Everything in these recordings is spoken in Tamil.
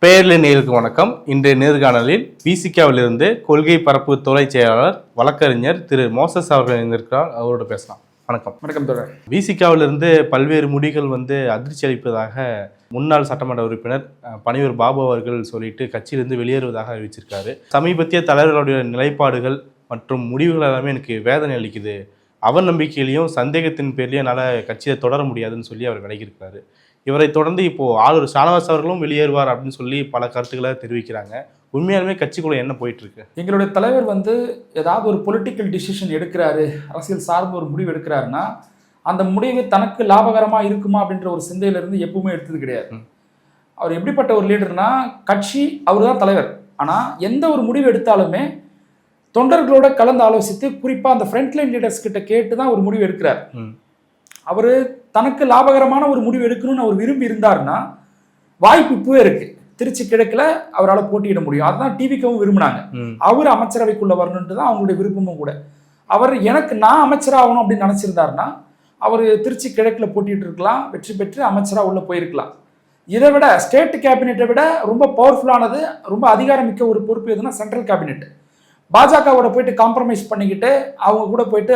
பேர்ல நேருக்கு வணக்கம். இன்றைய நேர்காணலில் விசிகாவிலிருந்து கொள்கை பரப்பு துறை செயலாளர் வழக்கறிஞர் திரு மோசஸ் அவர்கள் இணைந்திருக்கிறார். அவரோட பேசலாம். வணக்கம். வணக்கம் தோழர். விசிகாவிலிருந்து பல்வேறு முடிகள் அதிர்ச்சி அளிப்பதாக முன்னாள் சட்டமன்ற உறுப்பினர் பனியூர் பாபு அவர்கள் சொல்லிட்டு கட்சியிலிருந்து வெளியேறுவதாக அறிவிச்சிருக்காரு. சமீபத்திய தலைவர்களுடைய நிலைப்பாடுகள் மற்றும் முடிவுகள் எல்லாமே எனக்கு வேதனை அளிக்குது, அவநம்பிக்கையிலையும் சந்தேகத்தின் பேர்லையும் என்னால் கட்சியை தொடர முடியாதுன்னு சொல்லி அவர் விலகியிருக்காரு. இவரை தொடர்ந்து இப்போ ஆளுநர் ஷானவாஸ் அவர்களும் வெளியேறுவார் அப்படின்னு சொல்லி பல கருத்துக்களை தெரிவிக்கிறாங்க. உண்மையாலுமே கட்சிக்குள்ள என்ன போயிட்டு இருக்கு? எங்களுடைய தலைவர் ஏதாவது ஒரு பொலிட்டிக்கல் டிசிஷன் எடுக்கிறாரு, அரசியல் சார்ந்த ஒரு முடிவு எடுக்கிறாருன்னா அந்த முடிவு தனக்கு லாபகரமாக இருக்குமா அப்படின்ற ஒரு சிந்தையிலிருந்து எப்பவுமே எடுத்தது கிடையாது. அவர் எப்படிப்பட்ட ஒரு லீடர்னா, கட்சி அவர் தான் தலைவர், ஆனால் எந்த ஒரு முடிவு எடுத்தாலுமே தொண்டர்களோட கலந்து ஆலோசித்து குறிப்பாக அந்த ஃப்ரண்ட்லைன் லீடர்ஸ் கிட்ட கேட்டு தான் ஒரு முடிவு எடுக்கிறார். அவர் தனக்கு லாபகரமான ஒரு முடிவு எடுக்கணும்னு அவர் விரும்பி இருந்தாருன்னா வாய்ப்பு இப்பவே இருக்கு. திருச்சி கிழக்குல அவரால் போட்டியிட முடியும். அதுதான் டிவிக்கவும் விரும்பினாங்க. அவர் அமைச்சரவைக்குள்ள வரணுன்ட்டு தான் அவங்களுடைய விருப்பமும் கூட. அவர் நான் அமைச்சராகணும் அப்படின்னு நினைச்சிருந்தாருன்னா அவர் திருச்சி கிழக்குல போட்டிட்டு இருக்கலாம், வெற்றி பெற்று அமைச்சரா உள்ள போயிருக்கலாம். இதை விட ஸ்டேட் கேபினெட்டை விட ரொம்ப பவர்ஃபுல்லானது, ரொம்ப அதிகாரமிக்க ஒரு பொறுப்பு எதுனா சென்ட்ரல் கேபினெட். பாஜகவோட போயிட்டு காம்ப்ரமைஸ் பண்ணிக்கிட்டு அவங்க கூட போயிட்டு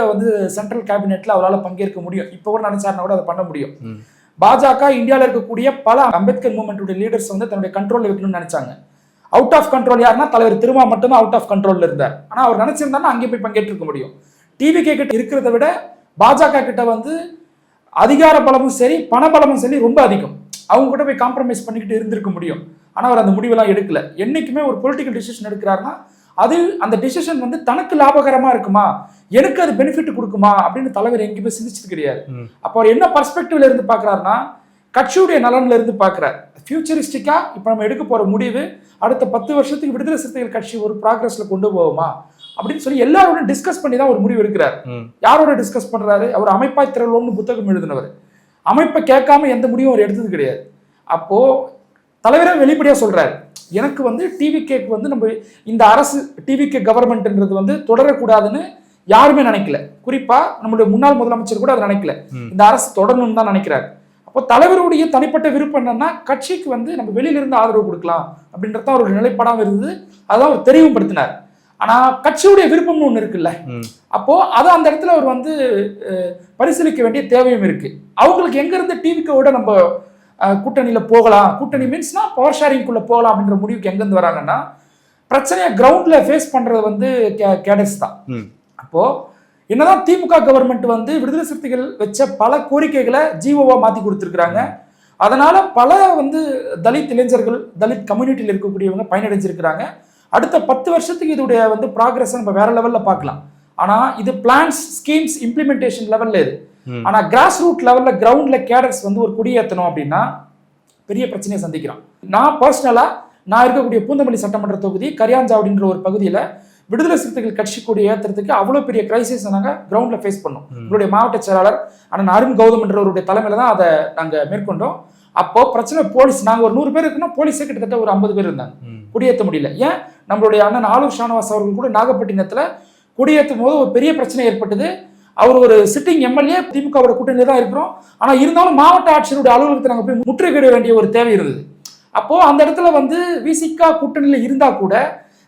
சென்ட்ரல் கேபினெட்ல அவரால் பங்கேற்க முடியும். இப்போ கூட நினைச்சாருன்னா கூட அதை பண்ண முடியும். பாஜக இந்தியாவில் இருக்கக்கூடிய பல அம்பேத்கர் மூவ்மெண்ட்டுடைய லீடர்ஸ் தன்னுடைய கண்ட்ரோல் வைக்கணும்னு நினைச்சாங்க. அவுட் ஆஃப் கண்ட்ரோல் யாருன்னா தலைவர் திருமா மட்டும்தான் அவுட் ஆஃப் கண்ட்ரோல்ல இருந்தார். ஆனால் அவர் நினைச்சிருந்தாருன்னா அங்கே போய் பங்கேற்றிருக்க முடியும். டிவிகே கிட்ட இருக்கிறத விட பாஜக கிட்ட அதிகார பலமும் சரி பண பலமும் சரி ரொம்ப அதிகம். அவங்க கூட போய் காம்ப்ரமைஸ் பண்ணிக்கிட்டு இருந்திருக்க முடியும். ஆனால் அவர் அந்த முடிவெல்லாம் எடுக்கல. என்னைக்குமே ஒரு பொலிட்டிக்கல் டிசிஷன் எடுக்கிறாருன்னா அது அந்த டிசிஷன் தனக்கு லாபகரமா இருக்குமா, எனக்கு அது பெனிஃபிட் கொடுக்குமா அப்படின்னு தலைவர் எங்கேயுமே சிந்திச்சது கிடையாது. அப்போ அவர் என்ன பர்ஸ்பெக்டிவ்ல இருந்து பாக்குறாருன்னா கட்சியுடைய நலன்ல இருந்து பாக்குறாரு. ஃபியூச்சரிஸ்டிக்கா இப்ப நம்ம எடுக்க போற முடிவு அடுத்த 10 வருஷத்துக்கு விடுதலை சிறுத்தைகள் கட்சி ஒரு ப்ராக்ரஸ்ல கொண்டு போவோமா அப்படின்னு சொல்லி எல்லாரோட டிஸ்கஸ் பண்ணி தான் ஒரு முடிவு எடுக்கிறார். யாரோட டிஸ்கஸ் பண்றாரு? அவர் அமைப்பாய் திரள்வோம்னு புத்தகம் எழுதினவர். அமைப்பை கேட்காம எந்த முடிவும் அவர் எடுத்தது கிடையாது. அப்போ தலைவரே வெளிப்படையா சொல்றாரு, எனக்கு டிவிகேக்கு நம்ம இந்த அரசு டிவிகே கவர்மெண்ட்ன்றது தொடரக்கூடாதுன்னு யாருமே நினைக்கல. குறிப்பா நம்முடைய முன்னாள் முதலமைச்சர் கூட அதை நினைக்கல. இந்த அரசு தொடரணும்னு தான் நினைக்கிறாரு. அப்போ தலைவருடைய தனிப்பட்ட விருப்பம் என்னன்னா கட்சிக்கு நம்ம வெளியில இருந்து ஆதரவு கொடுக்கலாம் அப்படின்றத அவருடைய நிலைப்பாடாக இருந்தது. அதான் அவர் தெளிவுபடுத்தினார். ஆனா கட்சியுடைய விருப்பம்னு ஒண்ணு இருக்குல்ல, அப்போ அதை அந்த இடத்துல அவர் பரிசீலிக்க வேண்டிய தேவையும் இருக்கு. அவங்களுக்கு எங்க இருந்து டிவிக்கோட நம்ம கூட்டணியில போகலாம், கூட்டணி மீன்ஸ்னா பவர் ஷேரிங்குள்ள போகலாம் அப்படின்ற முடிவுக்கு எங்கிருந்து வராங்கன்னா பிரச்சனையை கிரவுண்ட்ல ஃபேஸ் பண்றது கேடர்ஸ் தான். அப்போ என்னதான் திமுக கவர்மெண்ட் விடுதலை சிறுத்தைகள் வச்ச பல கோரிக்கைகளை ஜிஓவா மாத்தி கொடுத்துருக்காங்க. அதனால பல தலித் இளைஞர்கள் தலித் கம்யூனிட்டியில் இருக்கக்கூடியவங்க பயனடைஞ்சிருக்கிறாங்க. அடுத்த 10 வருஷத்துக்கு இதோடைய ப்ராக்ரஸ் நம்ம வேற லெவல்ல பார்க்கலாம். ஆனா இது பிளான்ஸ் ஸ்கீம்ஸ் இம்ப்ளிமெண்டேஷன் லெவல்ல இது. ஆனா கிராஸ் ரூட் லெவல்ல கிரவுண்ட்ல கேடர்ஸ் ஒரு கொடியேற்றணும் அப்படின்னா பெரிய பிரச்சனையை சந்திக்கிறான். நான் பர்சனலா இருக்கக்கூடிய பூந்தமல்லி சட்டமன்ற தொகுதி கரியாஞ்சாவடின்ற ஒரு பகுதியில விடுதலை சிறுத்தைகள் கட்சி கொடி ஏற்றுறதுக்கு அவ்வளவு பெரிய கிரைசிஸ் நாங்க கிரவுண்ட்ல ஃபேஸ் பண்ணோம். எங்களுடைய மாவட்ட செயலாளர் அண்ணன் அருண் கௌதம் என்றவருடைய தலைமையில தான் அதை நாங்க மேற்கொண்டோம். அப்போ பிரச்சனை போலீஸ், நாங்க ஒரு 100 பேர் இருக்குன்னா போலீஸே கிட்டத்தட்ட ஒரு 50 பேர் இருந்தாங்க. கொடியேற்ற முடியல. ஏன்? நம்மளுடைய அண்ணன் ஆளுநர் ஷானவாஸ் அவர்கள் கூட நாகப்பட்டினத்துல கொடியேற்றும் போது ஒரு பெரிய பிரச்சனை ஏற்பட்டது. அவர் ஒரு சிட்டிங் எம்எல்ஏ, திமுகவோட கூட்டணியில தான் இருக்கிறோம். ஆனா இருந்தாலும் மாவட்ட ஆட்சியருடைய அலுவலகத்தை நாங்கள் போய் முற்றுகையிட வேண்டிய ஒரு தேவை இருந்தது. அப்போ அந்த இடத்துல விசிகா கூட்டணியில இருந்தா கூட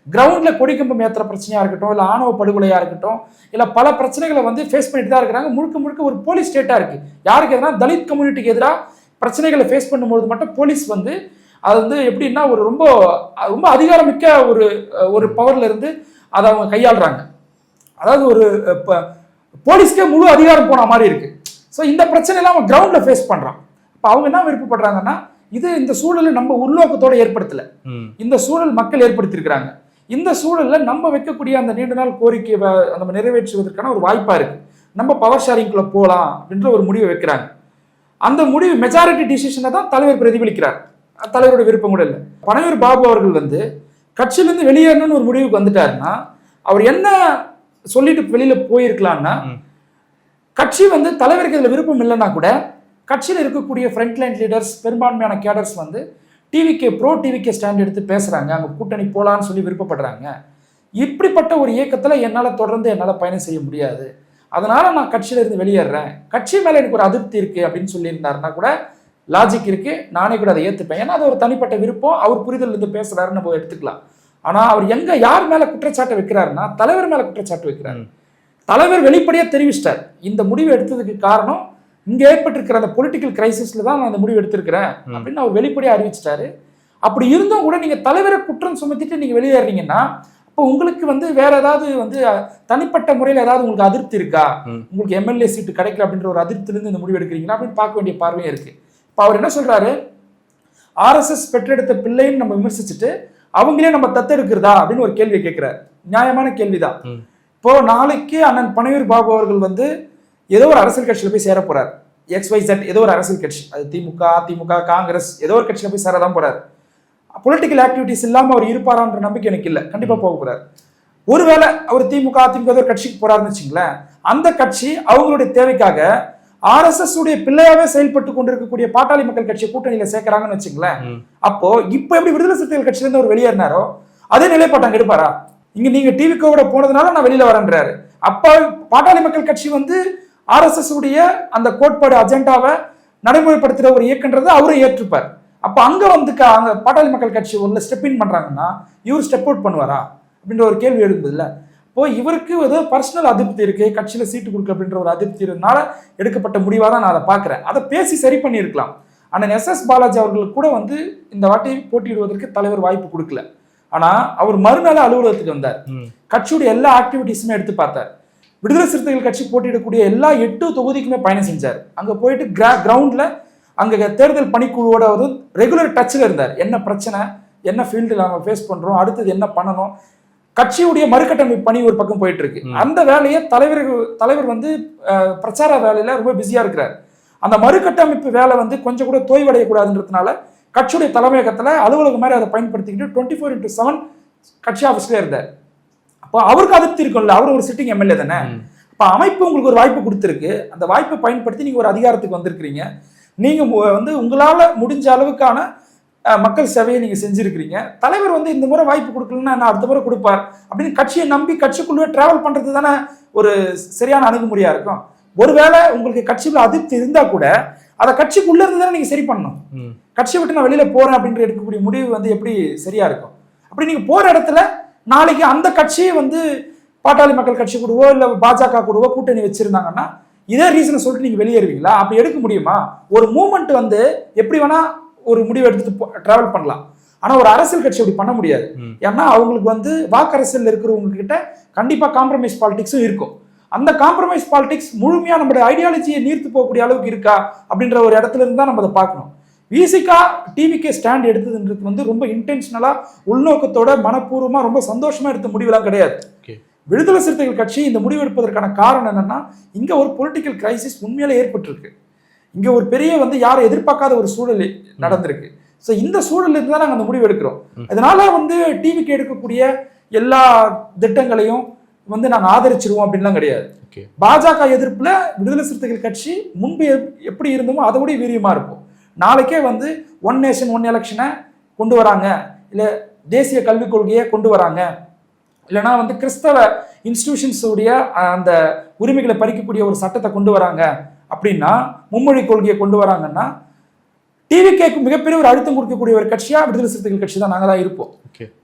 கிரவுண்ட்ல கொடிக்கம்பம் ஏற்றுற பிரச்சனையா இருக்கட்டும், இல்ல ஆணவ படுகொலையா இருக்கட்டும், இல்ல பல பிரச்சனைகளை ஃபேஸ் பண்ணிட்டு தான் இருக்கிறாங்க. முழுக்க முழுக்க ஒரு போலீஸ் ஸ்டேட்டா இருக்கு. யாருக்கு எதிராக? தலித் கம்யூனிட்டிக்கு எதிராக பிரச்சனைகளை ஃபேஸ் பண்ணும்போது மட்டும் போலீஸ் அது எப்படின்னா ஒரு ரொம்ப ரொம்ப அதிகாரமிக்க ஒரு பவர்ல இருந்து அதை அவங்க கையாளுறாங்க. அதாவது ஒரு போலீஸ்க்கே முழு அதிகாரம் போன மாதிரி இருக்கு. ஸோ இந்த பிரச்சனைலாம் அவன் கிரவுண்ட்ல ஃபேஸ் பண்றான். இப்போ அவங்க என்ன விருப்பப்படுறாங்கன்னா இந்த சூழலை நம்ம உள்நோக்கத்தோட ஏற்படுத்தல, இந்த சூழல் மக்கள் ஏற்படுத்தியிருக்கிறாங்க. இந்த சூழல்ல நம்ம வைக்கக்கூடிய அந்த நீண்ட நாள் கோரிக்கையை நம்ம நிறைவேற்றுவதற்கான ஒரு வாய்ப்பா இருக்கு. நம்ம பவர் ஷேரிங்குள்ள போகலாம் அப்படின்ற ஒரு முடிவை வைக்கிறாங்க. அந்த முடிவு மெஜாரிட்டி டிசிஷனை தான் தலைவர் பிரதிபலிக்கிறார். தலைவரோட விருப்பம் கூட இல்லை. பனையூர் பாபு அவர்கள் கட்சியிலிருந்து வெளியேறணும்னு ஒரு முடிவுக்கு வந்துட்டாருன்னா அவர் என்ன சொல்லிட்டு வெளியில போயிருக்கலாம்னா, கட்சி தலைவருக்கு இதுல விருப்பம் இல்லைன்னா கூட கட்சியில் இருக்கக்கூடிய ஃப்ரண்ட்லைன் லீடர்ஸ் பெரும்பான்மையான கேடர்ஸ் டிவிகே டிவிகே ஸ்டாண்ட் எடுத்து பேசுறாங்க, அங்க கூட்டணி போலான்னு சொல்லி விருப்பப்படுறாங்க. இப்படிப்பட்ட ஒரு இயக்கத்துல என்னால் பயணம் செய்ய முடியாது, அதனால நான் கட்சியில இருந்து வெளியேறேன், கட்சி மேல எனக்கு ஒரு அதிருப்தி இருக்கு அப்படின்னு சொல்லியிருந்தாருன்னா கூட லாஜிக் இருக்கு, நானே கூட அதை ஏத்துப்பேன். ஏன்னா அது ஒரு தனிப்பட்ட விருப்பம், அவர் புரிதல் இருந்து பேசுறாருன்னு நம்ம எடுத்துக்கலாம். ஆனா அவர் எங்க யார் மேல குற்றச்சாட்டு வைக்கிறாருன்னா தலைவர் மேல குற்றச்சாட்டு வைக்கிறாரு. தலைவர் வெளிப்படையா தெரிவிச்சிட்டார், இந்த முடிவு எடுத்ததுக்கு காரணம் இங்க ஏற்பட்டிருக்கிற அந்த பொலிட்டிக்கல் கிரைசிஸ்ல தான் நான் அந்த முடிவு எடுத்திருக்கிறேன் அப்படின்னு அவர் வெளிப்படையா அறிவிச்சிட்டாரு. அப்படி இருந்தும் கூட நீங்க தலைவரை குற்றம் சுமத்திட்டு நீங்க வெளியேறீங்கன்னா இப்போ உங்களுக்கு வந்து வேற ஏதாவது வந்து தனிப்பட்ட முறையில் ஏதாவது உங்களுக்கு அதிருப்தி இருக்கா, உங்களுக்கு எம்எல்ஏ சீட்டு கிடைக்கல அப்படின்ற ஒரு அதிருப்திலிருந்து இந்த முடிவு எடுக்கிறீங்களா அப்படின்னு பார்க்க வேண்டிய பார்வையும் இருக்கு. இப்போ அவர் என்ன சொல்றாரு, ஆர்எஸ்எஸ் பெற்றெடுத்த பிள்ளைன்னு நம்ம விமர்சிச்சுட்டு அவங்களே நம்ம தத்தெடுக்கிறதா அப்படின்னு ஒரு கேள்வி கேட்கிறார். நியாயமான கேள்விதான். இப்போ நாளைக்கு அண்ணன் பனையூர் பாபு அவர்கள் வந்து ஏதோ ஒரு அரசியல் கட்சியில போய் சேர போறார், XYZ ஏதோ ஒரு அரசியல் கட்சி, அது திமுக, அதிமுக, காங்கிரஸ் ஏதோ ஒரு கட்சியில போய் சேரதான் போறாரு. பொலிட்டிக்கல் ஆக்டிவிட்டிஸ் இல்லாம அவர் இருப்பாரான்ற நம்பிக்கை எனக்கு இல்லை. கண்டிப்பா போக போறாரு. ஒருவேளை அவர் திமுக, அதிமுக ஏதோ ஒரு கட்சிக்கு போறாருன்னு வச்சுங்களேன், அந்த கட்சி அவங்களுடைய தேவைக்காக RSS உடைய பிள்ளையாவே செயல்பட்டு கொண்டிருக்கக்கூடிய பாட்டாளி மக்கள் கட்சி கூட்டணியில சேர்க்கிறாங்கன்னு வச்சுங்களேன், அப்போ இப்ப எப்படி விடுதலை சிறுத்தைகள் கட்சியில இருந்து அவர் வெளியேறினாரோ அதே நிலைப்பாட்டாங்க எடுப்பாரா? இங்க நீங்க டிவிக்கோட போனதுனால நான் வெளியில வரேன்றாரு. அப்ப பாட்டாளி மக்கள் கட்சி வந்து RSS உடைய அந்த கோட்பாடு அஜெண்டாவை நடைமுறைப்படுத்துற ஒரு இயக்கன்றது அவரை ஏற்றுப்பார். அப்ப அங்க வந்து அங்க பாட்டாளி மக்கள் கட்சி உள்ள ஸ்டெப் இன் பண்றாங்கன்னா இவர் ஸ்டெப் அவுட் பண்ணுவாரா அப்படின்ற ஒரு கேள்வி எழுந்தது இல்ல. இப்போ இவருக்கு ஏதோ பர்சனல் அதிருப்தி இருக்கு, கட்சியில சீட்டு கொடுக்க அப்படின்ற ஒரு அதிருப்தி இருந்தால எடுக்கப்பட்ட முடிவா தான் நான் அதை பாக்குறேன். அதை பேசி சரி பண்ணியிருக்கலாம். அண்ணன் SS பாலாஜி அவர்களுக்கு கூட வந்து இந்த வாட்டி போட்டியிடுவதற்கு தலைவர் வாய்ப்பு கொடுக்கல. ஆனா அவர் மறுநாள் அலுவலகத்துக்கு வந்தார், கட்சியுடைய எல்லா ஆக்டிவிட்டிஸுமே எடுத்து பார்த்தார். விடுதலை சிறுத்தைகள் கட்சி போட்டியிடக்கூடிய எல்லா 8 தொகுதிக்குமே பயணம் செஞ்சார். அங்க போயிட்டு கிரவுண்ட்ல அங்க தேர்தல் பணிக்குழுவோட ஒரு ரெகுலர் டச்சில் இருந்தார். என்ன பிரச்சனை, என்ன ஃபீல்டில் நம்ம ஃபேஸ் பண்றோம், அடுத்தது என்ன பண்ணணும், கட்சியுடைய மறுகட்டமைப்பு பணி ஒரு பக்கம் போயிட்டு இருக்கு. அந்த வேலையை தலைவர் வந்து பிரச்சார வேலையில ரொம்ப பிஸியா இருக்கிறார். அந்த மறுகட்டமைப்பு வேலை வந்து கொஞ்சம் கூட தோய்வடையக்கூடாதுன்றதுனால கட்சியுடைய தலைமையகத்துல அலுவலகம் மாதிரி அதை பயன்படுத்திக்கிட்டு 24/7 கட்சி ஆஃபீஸ்ல இருந்தார். அப்போ அவருக்கு அதிருப்தி இருக்கும்ல, அவர் ஒரு சிட்டிங் எம்எல்ஏ தானே. அப்ப அமைப்பு உங்களுக்கு ஒரு வாய்ப்பு கொடுத்துருக்கு, அந்த வாய்ப்பை பயன்படுத்தி நீங்க ஒரு அதிகாரத்துக்கு வந்திருக்கிறீங்க. நீங்க வந்து உங்களால முடிஞ்ச அளவுக்கான மக்கள் சேவையை நீங்க செஞ்சிருக்கிறீங்க. தலைவர் வந்து இந்த முறை வாய்ப்பு கொடுக்கலன்னா நான் அடுத்த முறை கொடுப்பார் அப்படின்னு கட்சியை நம்பி கட்சிக்குள்ளே டிராவல் பண்றது தானே ஒரு சரியான அணுகுமுறையா இருக்கும். ஒருவேளை உங்களுக்கு கட்சிக்குள்ள அதிருப்தி இருந்தா கூட அதை கட்சிக்குள்ள இருந்து தானே நீங்க சரி பண்ணணும். கட்சியை விட்டு நான் வெளியில போறேன் அப்படின்ற எடுக்கக்கூடிய முடிவு வந்து எப்படி சரியா இருக்கும்? அப்படி நீங்க போற இடத்துல நாளைக்கு அந்த கட்சியை வந்து பாட்டாளி மக்கள் கட்சி கூடவோ இல்ல பாஜக கூடவோ கூட்டணி வச்சிருந்தாங்கன்னா இதே ரீசனை சொல்லிட்டு நீங்க வெளியேறுவீங்களா? அப்படி எடுக்க முடியுமா? ஒரு மூவ்மெண்ட் வந்து எப்படி வேணா ஒரு முடிவு எடுத்துட்டு டிராவல் பண்ணலாம். ஆனா ஒரு அரசியல் கட்சி அப்படி பண்ண முடியாது. ஏன்னா அவங்களுக்கு வந்து வாக்கரசியல் இருக்கிறவங்க கிட்ட கண்டிப்பா காம்ப்ரமைஸ் பாலிடிக்ஸும் இருக்கும். அந்த காம்ப்ரமைஸ் பாலிடிக்ஸ் முழுமையா நம்மளுடைய ஐடியாலஜியை நீர்த்து போகக்கூடிய அளவுக்கு இருக்கா அப்படின்ற ஒரு இடத்துல இருந்து தான் நம்ம அதை பார்க்கணும். விசிகா டிவிகே ஸ்டாண்ட் எடுத்ததுன்றது வந்து ரொம்ப இன்டென்ஷனலா உள்நோக்கத்தோட மனப்பூர்வமா ரொம்ப சந்தோஷமா எடுத்த முடிவுலாம் கிடையாது. விடுதலை சிறுத்தைகள் கட்சி இந்த முடிவு எடுப்பதற்கான காரணம் என்னன்னா, இங்க ஒரு பொலிட்டிக்கல் கிரைசிஸ் உண்மையில ஏற்பட்டிருக்கு. இங்க ஒரு பெரிய வந்து யாரும் எதிர்பார்க்காத ஒரு சூழல் நடந்திருக்கு. ஸோ இந்த சூழல்ல இருந்து தான் நாங்கள் அந்த முடிவு எடுக்கிறோம். அதனால வந்து டிவிக்கு எடுக்கக்கூடிய எல்லா திட்டங்களையும் வந்து நாங்கள் ஆதரிச்சிருவோம் அப்படின்லாம் கிடையாது. பாஜக எதிர்ப்புல விடுதலை சிறுத்தைகள் கட்சி முன்பு எப்படி இருந்தோமோ அதை விட வீரியமா இருக்கும். நாளைக்கே வந்து ஒன் நேஷன் ஒன் எலெக்ஷனை கொண்டு வராங்க, இல்லை தேசிய கல்விக் கொள்கையை கொண்டு வராங்க, இல்லைனா வந்து கிறிஸ்தவ இன்ஸ்டிடியூஷன்ஸ் உடைய அந்த உரிமைகளை பறிக்கக்கூடிய ஒரு சட்டத்தை கொண்டு வராங்க அப்படின்னா, மும்மொழி கொள்கையை கொண்டு வராங்கன்னா டிவிகேக்கு மிகப்பெரிய ஒரு அழுத்தம் கொடுக்கக்கூடிய ஒரு கட்சியா விடுதலை சிறுத்தைகள் கட்சி தான் நாங்கள் தான் இருப்போம்.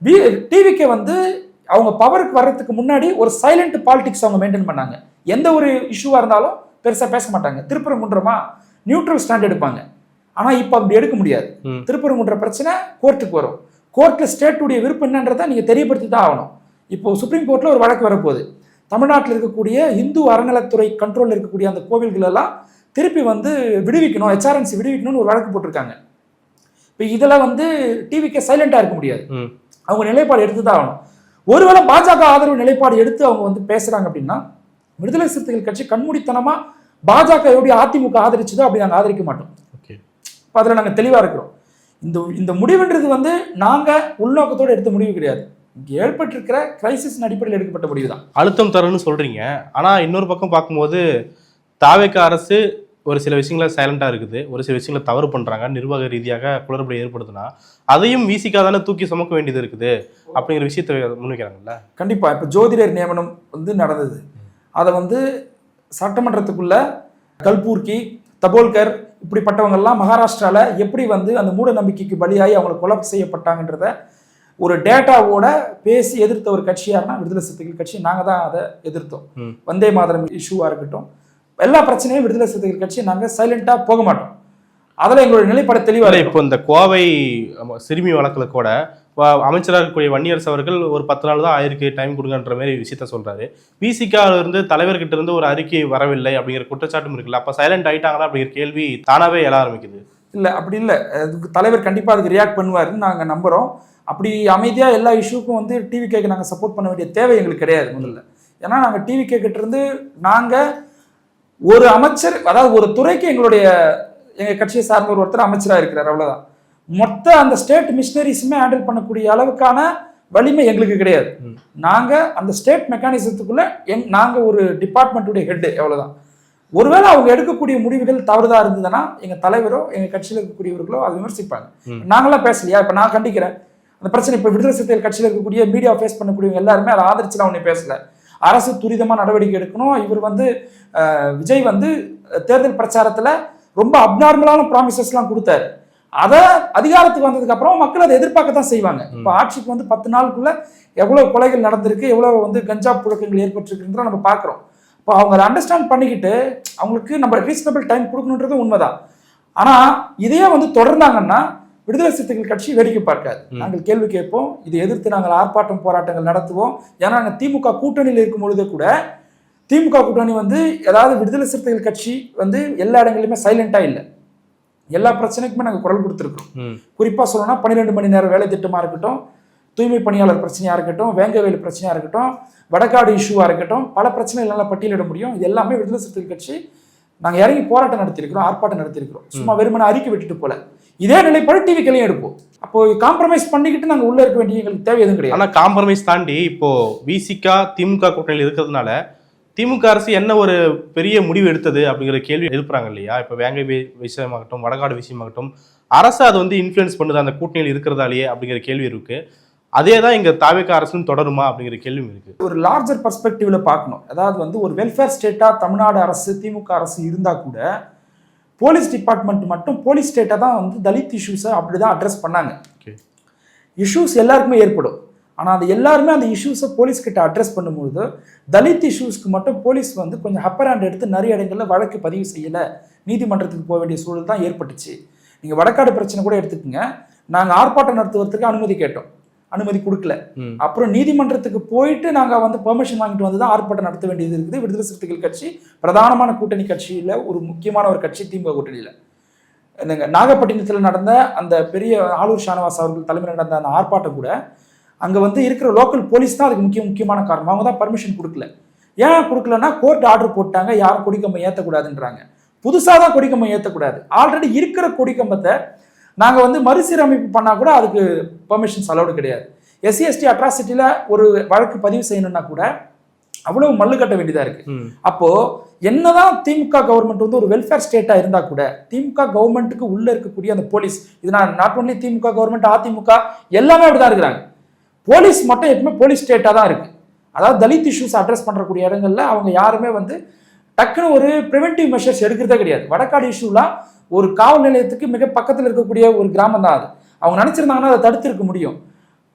டிவிகே வந்து அவங்க பவருக்கு வர்றதுக்கு முன்னாடி ஒரு சைலண்ட் பாலிடிக்ஸ் அவங்க மெயின்டைன் பண்ணாங்க. எந்த ஒரு இஷ்யூவா இருந்தாலும் பெருசா பேச மாட்டாங்க. திருப்பரங்குன்றமா நியூட்ரல் ஸ்டாண்ட் எடுப்பாங்க. ஆனா இப்ப அப்படி எடுக்க முடியாது. திருப்பரங்குன்ற பிரச்சனை கோர்ட்டுக்கு வரும். கோர்ட்ல ஸ்டேட்டுடைய விருப்பம் என்னன்றதை நீங்க தெரியப்படுத்தி தான் ஆகணும். இப்போ சுப்ரீம் கோர்ட்ல ஒரு வழக்கு வரப்போகுது. தமிழ்நாட்டில் இருக்கக்கூடிய இந்து அறநிலைத்துறை கண்ட்ரோல் இருக்கக்கூடிய அந்த கோவில்கள் எல்லாம் திருப்பி வந்து விடுவிக்கணும், HRNC விடுவிக்கணும்னு ஒரு வழக்கு போட்டிருக்காங்க. இப்போ இதில் வந்து டிவிக்கு சைலண்டா இருக்க முடியாது. அவங்க நிலைப்பாடு எடுத்து தான் ஆகணும். ஒருவேளை பாஜக ஆதரவு நிலைப்பாடு எடுத்து அவங்க வந்து பேசுறாங்க அப்படின்னா, விடுதலை சிறுத்தைகள் கட்சி கண்மூடித்தனமா பாஜக எப்படி அதிமுக ஆதரிச்சதோ அப்படி நாங்கள் ஆதரிக்க மாட்டோம். இப்போ அதில் நாங்கள் தெளிவா இருக்கிறோம். இந்த முடிவுன்றது வந்து நாங்க உள்நோக்கத்தோடு எடுத்த முடிவு கிடையாது. இங்கே ஏற்பட்டிருக்கிற கிரைசிஸ் அடிப்படையில் எடுக்கப்பட்ட முடிவு தான். அழுத்தம் தரன்னு சொல்றீங்க. ஆனா இன்னொரு பக்கம் பார்க்கும்போது தாவேக அரசு ஒரு சில விஷயங்கள சைலண்டா இருக்குது, ஒரு சில விஷயங்களை தவறு பண்றாங்க, நிர்வாக ரீதியாக குளறுபடி ஏற்படுத்தினா அதையும் விசிகா தானே தூக்கி சுமக்க வேண்டியது இருக்குது அப்படிங்கிற விஷயத்தை முன்வைக்கிறாங்கல்ல. கண்டிப்பா. இப்போ ஜோதிடர் நியமனம் வந்து நடந்தது. அதை வந்து சட்டமன்றத்துக்குள்ள கல்பூர்கி, தபோல்கர் இப்படிப்பட்டவங்கெல்லாம் மகாராஷ்டிரால எப்படி வந்து அந்த மூட நம்பிக்கைக்கு பலியாகி அவங்களை கொலை செய்யப்பட்டாங்கன்றத ஒரு டேட்டாவோட பேசி எதிர்த்த ஒரு கட்சியாருன்னா விடுதலை சிறுத்தைகள் கட்சி. நாங்கள் தான் அதை எதிர்த்தோம். வந்தே மாதரம் இஷ்யூவாக இருக்கட்டும், எல்லா பிரச்சனையும் விடுதலை சிறுத்தைகள் கட்சி நாங்கள் சைலண்டாக போக மாட்டோம். அதில் எங்களுடைய நிலைப்பாடு தெளிவாக. இப்போ இந்த கோவை சிறுமி வழக்கில் கூட அமைச்சராக இருக்கக்கூடிய வன்னியரசு அவர்கள் ஒரு 10 நாள் தான் ஆயிருக்கு, டைம் கொடுங்கன்ற மாதிரி விஷயத்த சொல்றாரு. விசிகால இருந்து தலைவர்கிட்ட இருந்து ஒரு அறிக்கை வரவில்லை அப்படிங்கிற குற்றச்சாட்டும் இருக்குல்ல, அப்ப சைலண்ட் ஆயிட்டாங்களா அப்படிங்கிற கேள்வி தானாவே எழ ஆரம்பிக்குது. இல்லை அப்படி இல்லை, அதுக்கு தலைவர் கண்டிப்பாக அதுக்கு ரியாக்ட் பண்ணுவாருன்னு நாங்கள் நம்புகிறோம். அப்படி அமைதியாக எல்லா இஷ்யூக்கும் வந்து டிவிகேக்கு நாங்கள் சப்போர்ட் பண்ண வேண்டிய தேவை எங்களுக்கு கிடையாது முதல்ல. ஏன்னா நாங்கள் டிவிகே கிட்ட இருந்து நாங்கள் ஒரு அமைச்சர், அதாவது ஒரு துறைக்கு எங்கள் கட்சியை சார்ந்த ஒருத்தர் அமைச்சராக இருக்கிறார், அவ்வளோதான். மொத்த அந்த ஸ்டேட் மிஷினரிஸுமே ஹேண்டில் பண்ணக்கூடிய அளவுக்கான வலிமை எங்களுக்கு கிடையாது. நாங்கள் அந்த ஸ்டேட் மெக்கானிசத்துக்குள்ள நாங்கள் ஒரு டிபார்ட்மெண்ட்டுடைய ஹெட்டு, எவ்வளோதான். ஒருவேளை அவங்க எடுக்கக்கூடிய முடிவுகள் தவறுதா இருந்ததுன்னா எங்கள் தலைவரோ எங்கள் கட்சியில் இருக்கக்கூடியவர்களோ அதை விமர்சிப்பாங்க. நாங்களாம் பேசலையா? இப்போ நான் கண்டிக்கிறேன் அந்த பிரச்சனை. இப்போ விடுதலை சிறுத்தைகள் கட்சியில் இருக்கக்கூடிய மீடியா ஃபேஸ் பண்ணக்கூடியவங்க எல்லாருமே அதை ஆதரிச்சுலாம் ஒன்றும் பேசல. அரசு துரிதமாக நடவடிக்கை எடுக்கணும். இவர் வந்து விஜய் வந்து தேர்தல் பிரச்சாரத்தில் ரொம்ப அப்நார்மலான ப்ராமிசஸ்லாம் கொடுத்தாரு. அதை அதிகாரத்துக்கு வந்ததுக்கு அப்புறம் மக்கள் அதை எதிர்பார்க்க தான் செய்வாங்க. இப்போ ஆட்சிக்கு வந்து 10 நாளுக்குள்ள எவ்வளவு கொலைகள் நடந்திருக்கு, எவ்வளவு வந்து கஞ்சா புழக்கங்கள் ஏற்பட்டிருக்குன்றத நம்ம பார்க்குறோம். இப்போ அவங்க அதை அண்டர்ஸ்டாண்ட் பண்ணிக்கிட்டு அவங்களுக்கு நம்ம ரீசனபிள் டைம் கொடுக்கணுன்றது உண்மைதான். ஆனால் இதையே வந்து தொடர்ந்தாங்கன்னா விடுதலை சிறுத்தைகள் கட்சி வேடிக்கை பார்க்காது. நாங்கள் கேள்வி கேட்போம், இதை எதிர்த்து நாங்கள் ஆர்ப்பாட்டம் போராட்டங்கள் நடத்துவோம். ஏன்னா நாங்கள் திமுக கூட்டணியில் இருக்கும் பொழுதே கூட திமுக கூட்டணி வந்து ஏதாவது விடுதலை சிறுத்தைகள் கட்சி வந்து எல்லா இடங்களிலுமே சைலண்டாக இல்லை. எல்லா பிரச்சனைக்குமே நாங்கள் குரல் கொடுத்துருக்கோம். குறிப்பாக சொல்லணும்னா 12 மணி நேரம் வேலை திட்டமாக இருக்கட்டும், தூய்மை பணியாளர் பிரச்சனையாக இருக்கட்டும், வேங்கவேலு பிரச்சனையாக இருக்கட்டும், வடக்காடு இஷ்யூவாக இருக்கட்டும், பல பிரச்சனைகள் பட்டியலிட முடியும். இது எல்லாமே விடுதலை சிறுத்தைகள் கட்சி நாங்கள் இறங்கி போராட்டம் நடத்திருக்கிறோம், ஆர்ப்பாட்டம் நடத்திருக்கிறோம். சும்மா வெறுமனை அறிக்கை விட்டுட்டு போல இதே நிலைப்பாடு டிவிக்களையும் எடுப்போம். அப்போ காம்ப்ரமைஸ் பண்ணிக்கிட்டு நாங்கள் உள்ள இருக்க வேண்டிய எங்களுக்கு தேவை எதுவும் கிடையாது. ஆனால் காம்ப்ரமைஸ் தாண்டி இப்போ விசிகா திமுக கூட்டணியில் இருக்கிறதுனால திமுக அரசு என்ன ஒரு பெரிய முடிவு எடுத்தது அப்படிங்கிற கேள்வி எழுப்புறாங்க இல்லையா? இப்போ வேங்கை விஷயமாகட்டும், வடகாடு விஷயமாகட்டும், அரசு அது வந்து இன்ஃப்ளூயன்ஸ் பண்ணுது அந்த கூட்டணியில் இருக்கிறதாலேயே அப்படிங்கிற கேள்வி இருக்கு. அதே தான் இங்கே தாவேக அரசும் தொடருமா அப்படிங்கிற கேள்வி இருக்கு. ஒரு லார்ஜர் பர்ஸ்பெக்டிவ்ல பார்க்கணும். அதாவது வந்து ஒரு வெல்ஃபேர் ஸ்டேட்டா தமிழ்நாடு அரசு திமுக அரசு இருந்தா கூட போலீஸ் டிபார்ட்மெண்ட் மட்டும் போலீஸ் ஸ்டேட்டா தான் வந்து தலித் இஷ்யூஸை அப்படிதான் அட்ரஸ் பண்ணாங்க. இஷ்யூஸ் எல்லாருக்குமே ஏற்படும். ஆனால் அது எல்லாருமே அந்த இஷ்யூஸை போலீஸ்கிட்ட அட்ரஸ் பண்ணும்போது தலித் இஷ்யூஸ்க்கு மட்டும் போலீஸ் வந்து கொஞ்சம் அப்பர் ஹேண்ட் எடுத்து நிறைய இடங்களில் வழக்கு பதிவு செய்யலை, நீதிமன்றத்துக்கு போக வேண்டிய சூழல் தான் ஏற்பட்டுச்சு. நீங்கள் வடக்காடு பிரச்சனை கூட எடுத்துக்கோங்க. நாங்கள் ஆர்ப்பாட்டம் நடத்துவதற்கு அனுமதி கேட்டோம், அனுமதி கொடுக்கல. அப்புறம் நீதிமன்றத்துக்கு போயிட்டு நாங்கள் வந்து பெர்மிஷன் வாங்கிட்டு வந்து தான் ஆர்ப்பாட்டம் நடத்த வேண்டியது இருக்குது. விடுதலை சிறுத்தைகள் கட்சி பிரதானமான கூட்டணி கட்சியில் ஒரு முக்கியமான ஒரு கட்சி திமுக கூட்டணியில். நாகப்பட்டினத்தில் நடந்த அந்த பெரிய ஆளூர் ஷானவாஸ் அவர்கள் தலைமையில் நடந்த அந்த ஆர்ப்பாட்டம் கூட அங்கே வந்து இருக்கிற லோக்கல் போலீஸ் தான் அதுக்கு முக்கியமான காரணம். அவங்க தான் பர்மிஷன் கொடுக்கல. ஏன் கொடுக்கலன்னா கோர்ட் ஆர்டர் போட்டாங்க, யாரும் கொடிக்கம்பம் ஏற்றக்கூடாதுன்றாங்க. புதுசாக தான் கொடிக்கம்பம் ஏற்றக்கூடாது. ஆல்ரெடி இருக்கிற கொடிக்கம்பத்தை நாங்கள் வந்து மறுசீரமைப்பு பண்ணால் கூட அதுக்கு பெர்மிஷன்ஸ் அலௌடு கிடையாது. எஸ்சி எஸ்டி அட்ராசிட்டியில் ஒரு வழக்கு பதிவு செய்யணும்னா கூட அவ்வளவு மல்லு கட்ட வேண்டியதாக இருக்குது. அப்போது என்னதான் திமுக கவர்மெண்ட் வந்து ஒரு வெல்ஃபேர் ஸ்டேட்டாக இருந்தால் கூட திமுக கவர்மெண்ட்டுக்கு உள்ளே இருக்கக்கூடிய அந்த போலீஸ், இது நான் not only DMK government, AIADMK எல்லாமே அப்படி தான் இருக்கிறாங்க. போலீஸ் மட்டும் எப்பவுமே போலீஸ் ஸ்டேட்டாக தான் இருக்குது. அதாவது தலித் இஷ்யூஸ் அட்ரஸ் பண்ணுறக்கூடிய இடங்கள்ல அவங்க யாருமே வந்து டக்குன்னு ஒரு ப்ரிவென்டிவ் மெஷர்ஸ் எடுக்கிறதே கிடையாது. வடக்காடு இஷ்யூலாம் ஒரு காவல் நிலையத்துக்கு மிக பக்கத்தில் இருக்கக்கூடிய ஒரு கிராமம் தான் அது. அவங்க நினச்சிருந்தாங்கன்னா அதை தடுத்திருக்க முடியும்.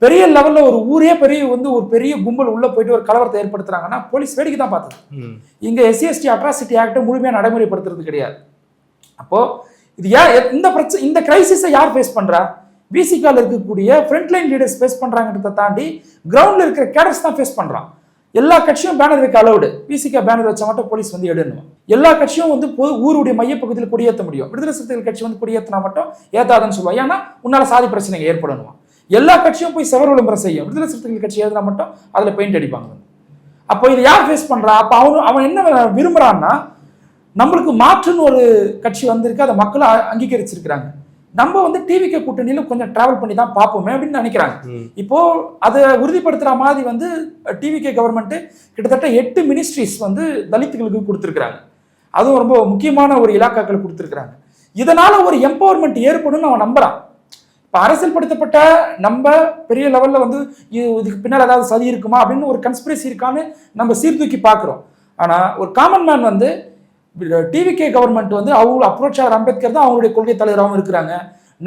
பெரிய லெவலில் ஒரு ஊரே ஒரு பெரிய கும்பல் உள்ளே போயிட்டு ஒரு கலவரத்தை ஏற்படுத்துறாங்கன்னா போலீஸ் வேடிக்கை தான் பார்த்தது. இங்கே எஸ்சி எஸ்டி அட்ராசிட்டி ஆக்டை முழுமையாக நடைமுறைப்படுத்துறது கிடையாது. அப்போது இது இந்த கிரைசிஸை யார் ஃபேஸ் பண்ணுறா? விசிகால இருக்கக்கூடிய ஃப்ரண்ட்லைன் லீடர்ஸ் ஃபேஸ் பண்ணுறாங்கிறத தாண்டி கிரவுண்டில் இருக்கிற கேடர்ஸ் தான் ஃபேஸ் பண்ணுறான். எல்லா கட்சியும் பேனர் வைக்க அலவுடு. விசிகா பேனர் வச்சா மட்டும் போலீஸ் வந்து எடுக்கணும். எல்லா கட்சியும் வந்து ஊருடைய மையப்பகுதியில் கொடியேற்ற முடியும். விடுதலை சிறுத்தைகள் கட்சி வந்து கொடியேற்றினா மட்டும் ஏத்தாதுன்னு சொல்லுவாங்க. ஏன்னா உன்னால சாதி பிரச்சனைகள் ஏற்படணும். எல்லா கட்சியும் போய் செவர் விளம்பரம் செய்யும். விடுதலை சிறுத்தைகள் கட்சி எழுதினா மட்டும் அதில் பெயிண்ட் அடிப்பாங்க. அப்போ இதை யார் ஃபேஸ் பண்ணுறா? அப்போ அவன் என்ன விரும்புகிறான்னா, நம்மளுக்கு மாற்றுன்னு ஒரு கட்சி வந்திருக்கு, அதை மக்கள் அங்கீகரிச்சிருக்கிறாங்க. நம்ம வந்து டிவிகே கூட்டணியில கொஞ்சம் டிராவல் பண்ணி தான் பார்ப்போமே அப்படின்னு நினைக்கிறாங்க. இப்போ அதை உறுதிப்படுத்துற மாதிரி வந்து டிவிகே கவர்மெண்ட் கிட்டத்தட்ட 8 மினிஸ்ட்ரிஸ் வந்து தலித்துகளுக்கு கொடுத்துருக்காங்க. அதுவும் ரொம்ப முக்கியமான ஒரு இலாக்காக்கள் கொடுத்துருக்காங்க. இதனால ஒரு எம்பவர்மெண்ட் ஏற்படும் அவன் நம்புறான். இப்போ அரசியல்படுத்தப்பட்ட நம்ம பெரிய லெவல்ல வந்து இதுக்கு பின்னால் ஏதாவது சதி இருக்குமா அப்படின்னு ஒரு கன்ஸ்பிரசி இருக்கான்னு நம்ம சீர்தூக்கி பார்க்குறோம். ஆனால் ஒரு காமன் மேன் வந்து டிவிகே கவர்மெண்ட் வந்து அவங்க அப்ரோச்சாளர் அம்பேத்கர் தான் அவங்களுடைய கொள்கை தலைவராகவும் இருக்கிறாங்க.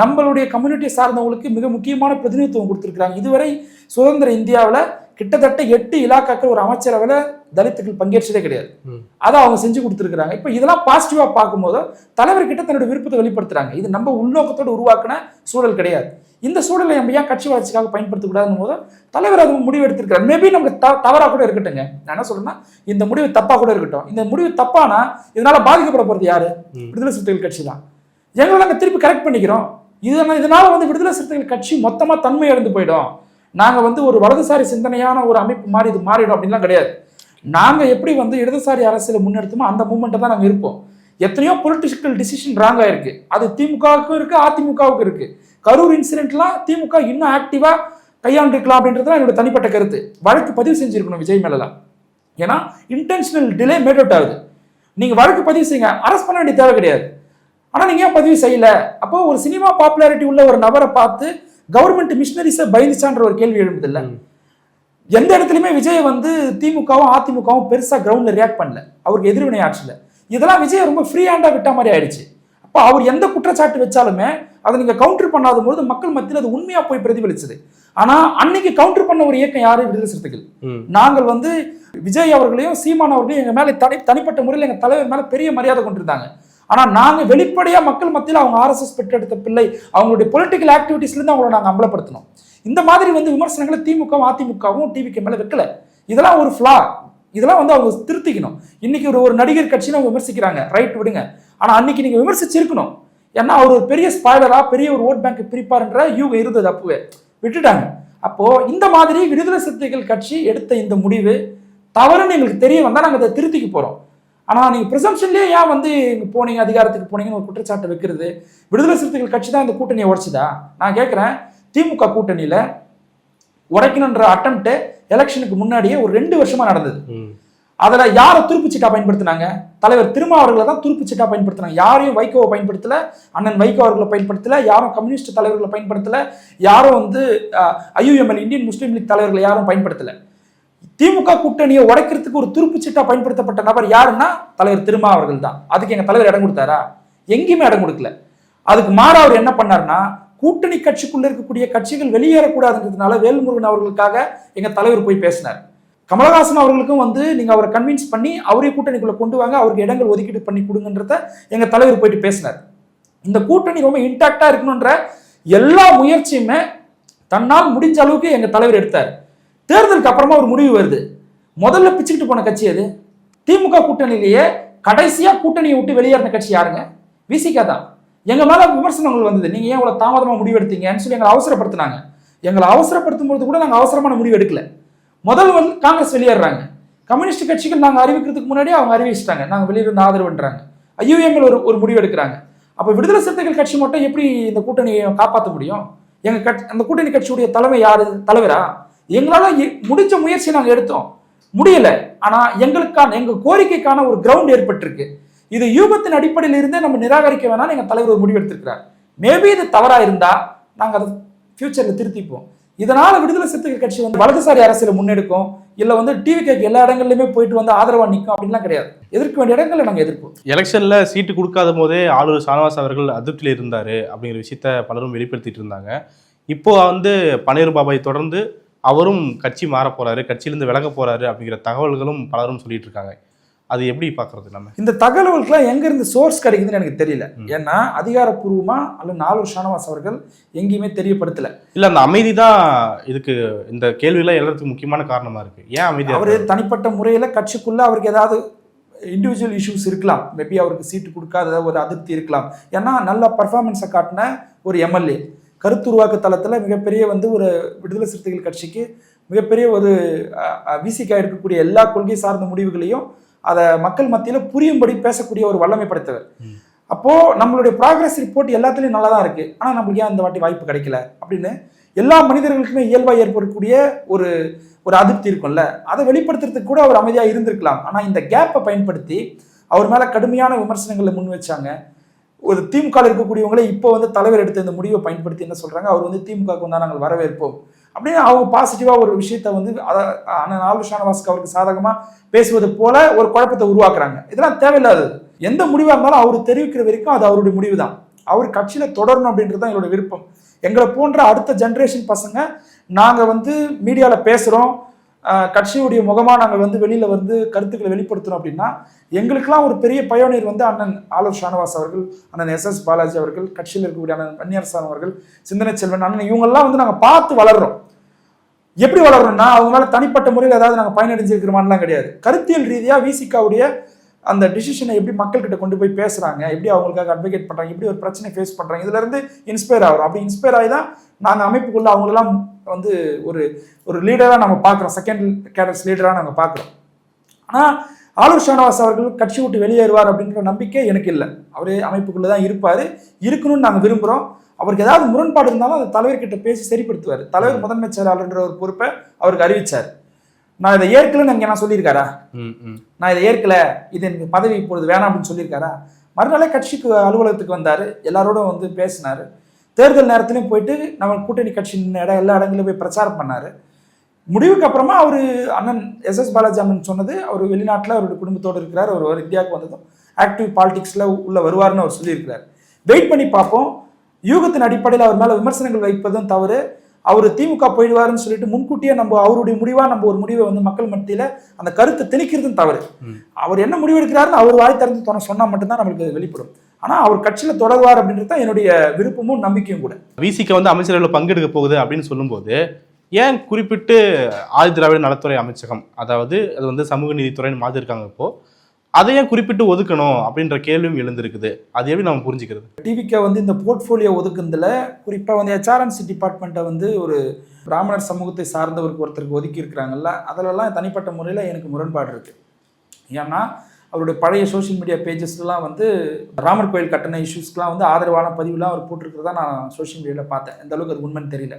நம்மளுடைய கம்யூனிட்டியை சார்ந்தவங்களுக்கு மிக முக்கியமான பிரதிநிதித்துவம் கொடுத்துருக்காங்க. இதுவரை சுதந்திர இந்தியாவில் கிட்டத்தட்ட 8 இலாக்காக்கள் ஒரு அமைச்சரவையில் தலித்துகள் பங்கேற்றதே கிடையாது. அதை அவங்க செஞ்சு கொடுத்துருக்காங்க. இப்போ இதெல்லாம் பாசிட்டிவா பார்க்கும்போது தலைவர்கிட்ட தன்னுடைய விருப்பத்தை வெளிப்படுத்துறாங்க. இது நம்ம உள்நோக்கத்தோடு உருவாக்கின சூழல் கிடையாது. இந்த சூழலை நம்ம ஏன் கட்சி வளர்ச்சிக்காக பயன்படுத்தக்கூடாதுன்னு போது தலைவர் அது முடிவு எடுத்திருக்கிறார். மேபி நமக்கு தவறா கூட இருக்கட்டுங்க. நான் என்ன சொல்றேன்னா, இந்த முடிவு தப்பா கூட இருக்கட்டும். இந்த முடிவு தப்பானா இதனால பாதிக்கப்பட போறது யாரு? விடுதலை சிறுத்தைகள் கட்சி தான். எங்களை நாங்கள் திருப்பி கரெக்ட் பண்ணிக்கிறோம். இதனால வந்து விடுதலை சிறுத்தைகள் கட்சி மொத்தமா தன்மை இழந்து போயிடும். நாங்க வந்து ஒரு வலதுசாரி சிந்தனையான ஒரு அமைப்பு மாதிரி இது மாறிடும் அப்படின்லாம் கிடையாது. நாங்க எப்படி வந்து இடதுசாரி அரசியலை முன்னெடுத்தோமோ அந்த மூமெண்ட்டை தான் நாங்க இருப்போம். எத்தனையோ பொலிட்டிக்கல் டிசிஷன் ராங்கா இருக்கு. அது திமுகவுக்கும் இருக்கு, அதிமுகவுக்கும் இருக்கு. கரூர் இன்சிடென்ட்லாம் திமுக இன்னும் ஆக்டிவா கையாண்டிருக்கலாம் அப்படின்றதுலாம் என்னோட தனிப்பட்ட கருத்து. வழக்கு பதிவு செஞ்சிருக்கணும் விஜய் மேலலாம். ஏன்னா இன்டென்ஷனல் டிலே மேட் அவுட் ஆகுது. நீங்க வழக்கு பதிவு செய்யுங்க, அரெஸ்ட் பண்ண வேண்டிய தேவை கிடையாது. ஆனா நீங்க ஏன் பதிவு செய்யல? அப்போ ஒரு சினிமா பாப்புலாரிட்டி உள்ள ஒரு நபரை பார்த்து கவர்மெண்ட் மிஷினரிஸை பயந்துச்சான்ற ஒரு கேள்வி எழுப்புதில்ல. எந்த இடத்துலையுமே விஜய் வந்து திமுகவும் அதிமுகவும் பெருசா கிரவுண்ட்ல ரியாக்ட் பண்ணல, அவருக்கு எதிர்வினை ஆட்சியில். இதெல்லாம் விஜய் ரொம்ப ஃப்ரீ ஹேண்டா விட்ட மாதிரி ஆயிடுச்சு. அப்போ அவர் எந்த குற்றச்சாட்டு வச்சாலுமே அதை நீங்க கவுண்டர் பண்ணாத போது மக்கள் மத்தியில் அது உண்மையா போய் பிரதிபலிச்சது. ஆனா அன்னைக்கு கவுண்டர் பண்ண ஒரு இயக்கம் யாரு? விடுதலை சிறுத்தைகள். நாங்கள் வந்து விஜய் அவர்களையும் சீமான் அவர்களையும் எங்க மேல தனிப்பட்ட முறையில் எங்க தலைவர் மேல பெரிய மரியாதை கொண்டிருந்தாங்க. ஆனா நாங்க வெளிப்படையா மக்கள் மத்தியில் அவங்க RSS பெற்றெடுத்த பிள்ளை, அவங்களுடைய பொலிட்டிக்கல் ஆக்டிவிட்டிஸ்ல இருந்து அவங்களை நாங்க அம்பலப்படுத்தணும். இந்த மாதிரி வந்து விமர்சனங்களை திமுகவும் அதிமுகவும் டிவிக்கு மேல வைக்கல. இதெல்லாம் ஒரு ஃபிளா. இதெல்லாம் வந்து அவங்க திருத்திக்கணும். இன்னைக்கு ஒரு நடிகர் கட்சின்னு அவங்க விமர்சிக்கிறாங்க, ரைட் விடுங்க. ஆனா அன்னைக்கு நீங்க விமர்சிச்சிருக்கணும். ஏன்னா அவர் ஒரு பெரிய ஸ்பாய்லரா பெரிய ஒரு ஓட் பேங்க் பிரிப்பார்ன்ற யூக இருந்தது, அப்பவே விட்டுட்டாங்க. அப்போ இந்த மாதிரி விடுதலை சிறுத்தைகள் கட்சி எடுத்த இந்த முடிவு தவறுன்னு எங்களுக்கு தெரிய வந்தா நாங்க அதை திருத்திக்க போறோம். ஆனா நீங்க பிரிசம்ஷன்லயே ஏன் வந்து போனீங்க, அதிகாரத்துக்கு போனீங்கன்னு ஒரு குற்றச்சாட்டு வைக்கிறது? விடுதலை சிறுத்தைகள் கட்சி தான் இந்த கூட்டணியை உடைச்சுதா? நான் கேட்கிறேன். திமுக கூட்டணியில உடைக்கணுன்ற அட்டம்ப்ட் எலெக்ஷனுக்கு முன்னாடியே ஒரு 2 வருஷமா நடந்தது. அதுல யாரை துருப்புச்சீட்டா பயன்படுத்தினாங்க? தலைவர் திருமாவர்களை தான் துருப்புச்சீட்டா பயன்படுத்தினாங்க. யாரையும் வைகோவை பயன்படுத்தல, அண்ணன் வைகோ அவர்களை பயன்படுத்தல, யாரும் கம்யூனிஸ்ட் தலைவர்களை பயன்படுத்தல, யாரும் வந்து IUML இந்தியன் முஸ்லீம் லீக் தலைவர்களை யாரும் பயன்படுத்தல. திமுக கூட்டணியை உடைக்கிறதுக்கு ஒரு துருப்புச்சீட்டா பயன்படுத்தப்பட்ட நபர் யாருன்னா தலைவர் திருமாவர்கள் தான். அதுக்கு எங்க தலைவர் இடம் கொடுத்தாரா? எங்கேயுமே இடம் கொடுக்கல. அதுக்கு மாறா அவர் என்ன பண்ணாருன்னா, கூட்டணி கட்சிக்குள்ள இருக்கக்கூடிய கட்சிகள் வெளியேறக்கூடாதுன்றதுனால வேல்முருகன் அவர்களுக்காக எங்க தலைவர் போய் பேசினார். கமலஹாசன் அவர்களுக்கும் வந்து நீங்க அவரை கன்வின்ஸ் பண்ணி அவரே கூட்டணிக்குள்ள கொண்டு வாங்க, அவருக்கு இடங்கள் ஒதுக்கீடு பண்ணி கொடுங்கன்றத எங்க தலைவர் போயிட்டு பேசினார். இந்த கூட்டணி ரொம்ப இன்டாக்டா இருக்கணும்ன்ற எல்லா முயற்சியுமே தன்னால் முடிஞ்ச அளவுக்கு எங்க தலைவர் எடுத்தார். தேர்தலுக்கு அப்புறமா ஒரு முடிவு வருது. முதல்ல பிச்சுக்கிட்டு போன கட்சி அது. திமுக கூட்டணியிலேயே கடைசியா கூட்டணியை விட்டு வெளியேறின கட்சி யாருங்க? விசிக தான். எங்க மேல விமர்சனங்கள் வந்தது, நீங்க ஏன் இவ்வளவு தாமதமா முடிவு எடுத்தீங்கன்னு சொல்லி எங்களை அவசரப்படுத்தினாங்க. எங்களை அவசரப்படுத்தும் போது கூட நாங்க அவசரமான முடிவு எடுக்கல. முதல் வந்து காங்கிரஸ் வெளியேறாங்க. கம்யூனிஸ்ட் கட்சிகள் நாங்க அறிவிக்கிறதுக்கு முன்னாடியே அவங்க அறிவிச்சிட்டாங்க, நாங்க வெளியிருந்து ஆதரவுன்றாங்க. IUML ஒரு முடிவு எடுக்கிறாங்க. அப்ப விடுதலை சிறுத்தைகள் கட்சி மட்டும் எப்படி இந்த கூட்டணியை காப்பாற்ற முடியும்? அந்த கூட்டணி கட்சியுடைய தலைமை யாரு? தலைவரா? எங்களால முடிஞ்ச முயற்சி நாங்க எடுத்தோம், முடியல. ஆனா எங்க கோரிக்கைக்கான ஒரு கிரவுண்ட் ஏற்பட்டிருக்கு. இது யூகத்தின் அடிப்படையில் இருந்தே நம்ம நிராகரிக்க வேணாம் எங்க தலைவர் ஒரு முடிவு எடுத்திருக்கிறார். மேபி இது தவறா இருந்தா நாங்க அதை ஃபியூச்சர்ல திருத்திப்போம். இதனால விடுதலை சிறுத்தைகள் கட்சி வந்து வலதுசாரி அரசியலை முன்னெடுக்கும், இல்ல வந்து டிவிகேக்கு எல்லா இடங்கள்லயுமே போயிட்டு வந்து ஆதரவா நிற்கும் அப்படின்லாம் கிடையாது. எதிர்க்க வேண்டிய இடங்கள்ல நாங்க எதிர்ப்போம். எலெக்ஷன்ல சீட்டு கொடுக்காத போதே ஆளுநர் ஷானவாஸ் அவர்கள் அதிருப்தியில் இருந்தாரு அப்படிங்கிற விஷயத்த பலரும் வெளிப்படுத்திட்டு இருந்தாங்க. இப்போ வந்து பன்னீர் பாபாயை தொடர்ந்து அவரும் கட்சி மாற போறாரு, கட்சியிலிருந்து விலக போறாரு அப்படிங்கிற தகவல்களும் பலரும் சொல்லிட்டு இருக்காங்க. அது எப்படி பாக்குறது? நம்ம இந்த தகவல்கள்லாம் எங்க இருந்து சோர்ஸ் கிடைக்குதுன்னு எனக்கு தெரியல. ஏன்னா அதிகாரப்பூர்வமா அல்ல ஆளுநர் ஷானவாஸ் அவர்கள் எங்கேயுமே தெரியப்படுத்தல. இல்ல அந்த அமைதி தான் இதுக்கு, இந்த கேள்வியெல்லாம் எல்லாத்துக்கும் முக்கியமான காரணமா இருக்கு. ஏன் அமைதி? அவரு தனிப்பட்ட முறையில கட்சிக்குள்ள அவருக்கு ஏதாவது இண்டிவிஜுவல் இஷ்யூஸ் இருக்கலாம். மேபி அவருக்கு சீட்டு கொடுக்காத ஒரு அதிருப்தி இருக்கலாம். ஏன்னா நல்ல பர்ஃபார்மன்ஸை காட்டின ஒரு MLA, கருத்துருவாக்கு தளத்தில் மிகப்பெரிய வந்து ஒரு விடுதலை சிறுத்தைகள் கட்சிக்கு மிகப்பெரிய ஒரு விசிகா இருக்கக்கூடிய எல்லா கொள்கை சார்ந்த முடிவுகளையும் அதை மக்கள் மத்தியில் புரியும்படி பேசக்கூடிய ஒரு வல்லமை படைத்தவர். அப்போ நம்மளுடைய ப்ராக்ரஸ் ரிப்போர்ட் எல்லாத்துலேயும் நல்லா தான் இருக்கு. ஆனால் நம்மளுக்கு ஏன் இந்த வாட்டி வாய்ப்பு கிடைக்கல அப்படின்னு எல்லா மனிதர்களுக்குமே இயல்பாக ஏற்படக்கூடிய ஒரு ஒரு அதிருப்தி இருக்கும்ல, அதை வெளிப்படுத்துறதுக்கு கூட அவர் அமைதியாக இருந்திருக்கலாம். ஆனால் இந்த கேப்பை பயன்படுத்தி அவர் மேலே கடுமையான விமர்சனங்களை முன் வச்சாங்க. ஒரு திமுக இருக்கக்கூடியவங்களே இப்போ வந்து தலைவர் எடுத்த இந்த முடிவை பயன்படுத்தி என்ன சொல்றாங்க, அவர் வந்து திமுகவுக்கு வந்தால் நாங்கள் வரவேற்போம் அப்படின்னு அவங்க பாசிட்டிவா ஒரு விஷயத்த வந்து ஆளுநர் ஷானவாஸ்க்கு அவருக்கு சாதகமா பேசுவது போல ஒரு குழப்பத்தை உருவாக்குறாங்க. இதெல்லாம் தேவையில்லாதது. எந்த முடிவாக இருந்தாலும் அவர் தெரிவிக்கிற வரைக்கும் அது அவருடைய முடிவு தான். அவர் கட்சியில் தொடரணும் அப்படின்றது தான் எங்களோட விருப்பம். எங்களை போன்ற அடுத்த ஜென்ரேஷன் பசங்க நாங்கள் வந்து மீடியாவில் பேசுகிறோம், கட்சியுடைய முகமாக நாங்கள் வந்து வெளியில் வந்து கருத்துக்களை வெளிப்படுத்துகிறோம் அப்படின்னா எங்களுக்கெல்லாம் ஒரு பெரிய பயோனியர் வந்து அண்ணன் ஆலூர் ஷானவாஸ் அவர்கள், அண்ணன் எஸ் பாலாஜி அவர்கள், கட்சியில் இருக்கக்கூடிய அண்ணன் வன்னியரசன் அவர்கள், சிந்தனை செல்வன் அண்ணன், இவங்கெல்லாம் வந்து நாங்கள் பார்த்து வளர்கிறோம். எப்படி வளர்றோம்னா அவங்க மேலே தனிப்பட்ட முறையில் ஏதாவது நாங்கள் பயனடைஞ்சிருக்கிறோமான்லாம் கிடையாது. கருத்தியல் ரீதியாக விசிகாவுடைய அந்த டிசிஷனை எப்படி மக்கள்கிட்ட கொண்டு போய் பேசுகிறாங்க, எப்படி அவங்களுக்காக அட்வொகேட் பண்ணுறாங்க, எப்படி ஒரு பிரச்சனை ஃபேஸ் பண்ணுறாங்க, இதுலேருந்து இன்ஸ்பயர் ஆகிறோம். அப்படி இன்ஸ்பயர் ஆகி தான் நாங்கள் அமைப்புக்குள்ளே அவங்களெல்லாம் வந்து ஒரு லீடராக நம்ம பார்க்குறோம், செகண்ட் கேடர்ஸ் லீடராக நாங்கள் பார்க்குறோம். ஆனால் ஆலூர் ஷானவாஸ் அவர்கள் கட்சி விட்டு வெளியேறுவார் அப்படின்ற நம்பிக்கை எனக்கு இல்லை. அவரே அமைப்புக்குள்ளே தான் இருப்பார், இருக்கணும்னு நாங்கள் விரும்புகிறோம். அவருக்கு ஏதாவது முரண்பாடு இருந்தாலும் அந்த தலைவர்கிட்ட பேசி சரிப்படுத்துவார். தலைவர் முதன்மை செயலாளர்ன்ற ஒரு பொறுப்பை அவருக்கு அறிவிச்சார். நான் இதை ஏற்கலன்னு இங்கே நான் சொல்லியிருக்காரா? நான் இதை ஏற்கல, இது எனக்கு பதவி இப்பொழுது வேணாம் அப்படின்னு சொல்லியிருக்காரா? மறுநாளே கட்சிக்கு அலுவலகத்துக்கு வந்தார், எல்லாரோடும் வந்து பேசினார். தேர்தல் நேரத்துலையும் போயிட்டு நம்ம கூட்டணி கட்சியின் எல்லா இடங்களிலும் போய் பிரச்சாரம் பண்ணார். முடிவுக்கு அப்புறமா அவர் அண்ணன் எஸ் பாலாஜி அண்ணன் சொன்னது, அவர் வெளிநாட்டில் அவருடைய குடும்பத்தோடு இருக்கிறார், அவர் இந்தியாவுக்கு வந்ததும் ஆக்டிவ் பாலிடிக்ஸில் உள்ள வருவார்னு அவர் சொல்லியிருக்கிறார். வெயிட் பண்ணி பார்ப்போம். யூகத்தின் அடிப்படையில் அவர் மேலே விமர்சனங்கள் வைப்பதும் தவறு. அவர் திமுக போயிடுவாருன்னு சொல்லிட்டு முன்கூட்டியே நம்ம அவருடைய முடிவாக நம்ம ஒரு முடிவை வந்து மக்கள் மத்தியில் அந்த கருத்தை திணிக்கிறதும் தவறு. அவர் என்ன முடிவு எடுக்கிறாருன்னு அவர் வாய் திறந்து சொன்னால் மட்டும்தான் நம்மளுக்கு வெளிப்படும். ஆனால் அவர் கட்சியில் தொடர்வார் அப்படின்றது தான் என்னுடைய விருப்பமும் நம்பிக்கையும் கூட. விசிக வந்து அமைச்சரவையில் பங்கெடுக்க போகுது அப்படின்னு சொல்லும்போது ஏன் குறிப்பிட்டு ஆதி திராவிட நலத்துறை அமைச்சகம், அதாவது அது வந்து சமூக நீதித்துறைன்னு மாற்றிருக்காங்க, இப்போ அதையும் குறிப்பிட்டு ஒதுக்கணும் அப்படின்ற கேள்வியும் எழுந்திருக்குது. அது எப்படி நம்ம புரிஞ்சுக்கிறது? டிவிக்கு வந்து இந்த போர்ட்ஃபோலியோ ஒதுக்குறதுல குறிப்பாக வந்து ஹெச்ஆர்என்சி டிபார்ட்மெண்ட்டை வந்து ஒரு பிராமணர் சமூகத்தை சார்ந்தவருக்கு ஒருத்தருக்கு ஒதுக்கி இருக்கிறாங்கல்ல, அதிலெல்லாம் தனிப்பட்ட முறையில் எனக்கு முரண்பாடு இருக்குது. ஏன்னா அவருடைய பழைய சோஷியல் மீடியா பேஜஸ்லாம் வந்து ராமர் கோயில் கட்டண இஷ்யூஸ்க்குலாம் வந்து ஆதரவான பதிவுலாம் அவர் போட்டிருக்கிறதா நான் சோஷியல் மீடியாவில் பார்த்தேன். எந்த அளவுக்கு அது உண்மைன்னு தெரியல.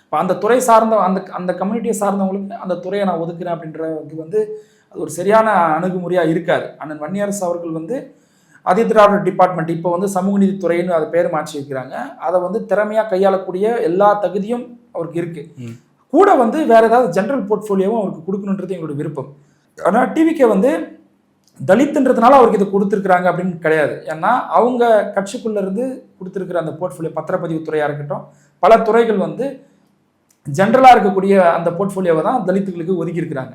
இப்போ அந்த துறை சார்ந்த அந்த கம்யூனிட்டியை சார்ந்தவங்களுக்கு அந்த துறையை நான் ஒதுக்குறேன் அப்படின்றது வந்து அது ஒரு சரியான அணுகுமுறையாக இருக்காது. அண்ணன் வன்னியரசு அவர்கள் வந்து ஆதி திராவிட டிபார்ட்மெண்ட் இப்போ வந்து சமூக நீதித்துறைன்னு அதை பேர் மாற்றி வைக்கிறாங்க. அதை வந்து திறமையாக கையாளக்கூடிய எல்லா தகுதியும் அவருக்கு இருக்குது. கூட வந்து வேற ஏதாவது ஜென்ரல் போர்ட்ஃபோலியோவும் அவருக்கு கொடுக்கணுன்றது எங்களுடைய விருப்பம். ஆனால் டிவிக்கே வந்து தலித்துன்றதுனால அவருக்கு இதை கொடுத்துருக்குறாங்க அப்படின்னு கிடையாது. ஏன்னா அவங்க கட்சிக்குள்ளேருந்து கொடுத்துருக்குற அந்த போர்ட்ஃபோலியோ பத்திரப்பதிவு துறையாக இருக்கட்டும், பல துறைகள் வந்து ஜென்ரலாக இருக்கக்கூடிய அந்த போர்ட்ஃபோலியோவை தான் தலித்துகளுக்கு ஒதுக்கியிருக்கிறாங்க.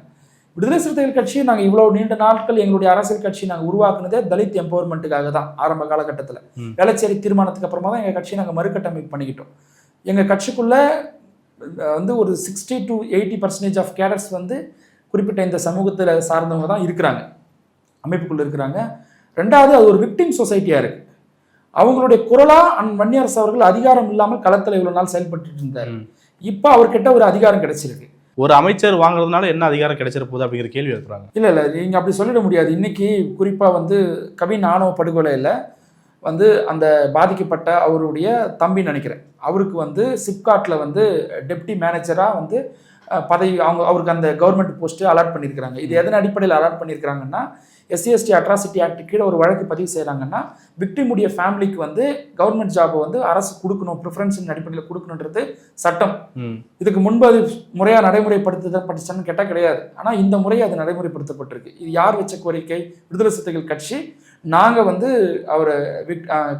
விடுதலை சிறுத்தைகள் கட்சி நாங்கள் இவ்வளோ நீண்ட நாட்கள் எங்களுடைய அரசியல் கட்சி நாங்கள் உருவாக்குனதே தலித் எம்பவர்மெண்ட்டுக்காக தான். ஆரம்ப காலகட்டத்தில் வேளச்சேரி தீர்மானத்துக்கு அப்புறமா தான் எங்கள் கட்சியை நாங்கள் மறுகட்டமைப்பு பண்ணிக்கிட்டோம். எங்கள் கட்சிக்குள்ளே வந்து ஒரு 60 to 80% ஆஃப் கேடர்ஸ் வந்து குறிப்பிட்ட இந்த சமூகத்தில் சார்ந்தவங்க தான் இருக்கிறாங்க, அமைப்புக்குள்ளே இருக்கிறாங்க. ரெண்டாவது, அது ஒரு விக்டிம் சொசைட்டியாக இருக்குது. அவங்களுடைய குரலாக வன்னியரசு அவர்கள் அதிகாரம் இல்லாமல் களத்தில் இவ்வளோ நாள் செயல்பட்டு இருந்தார். இப்போ அவர்கிட்ட ஒரு அதிகாரம் கிடைச்சிருக்கு. ஒரு அமைச்சர் வாங்குறதுனால என்ன அதிகாரம் கிடைச்சிட போகுது அப்படிங்கிற கேள்வி எழுப்புறாங்க. இல்லை நீங்கள் அப்படி சொல்லிட முடியாது. இன்னைக்கு குறிப்பாக வந்து கவின் ஆணவ படுகொலையில் வந்து அந்த பாதிக்கப்பட்ட அவருடைய தம்பி நினைக்கிறேன், அவருக்கு வந்து சிப்காட்டில் வந்து டெப்டி மேனேஜராக வந்து பதவி அவருக்கு அந்த கவர்மெண்ட் போஸ்ட்டு அலாட் பண்ணியிருக்கிறாங்க. இது எதன் அடிப்படையில் அலாட் பண்ணியிருக்கிறாங்கன்னா, எஸ்சி/எஸ்டி அட்ராசிட்டி ஆக்ட் கீழே ஒரு வழக்கு பதிவு செய்கிறாங்கன்னா விக்டிமுடைய ஃபேமிலிக்கு வந்து கவர்மெண்ட் ஜாபை வந்து அரசு கொடுக்கணும், ப்ரிஃபரன்ஸின் அடிப்படையில் கொடுக்கணுன்றது சட்டம். இதுக்கு முன்பு அது முறையாக நடைமுறைப்படுத்தப்பட்டுச்சான்னு கேட்டால் கிடையாது. ஆனால் இந்த முறையை அது நடைமுறைப்படுத்தப்பட்டிருக்கு. இது யார் வச்ச கோரிக்கை? விடுதலை சிறுத்தைகள் கட்சி. நாங்கள் வந்து அவரை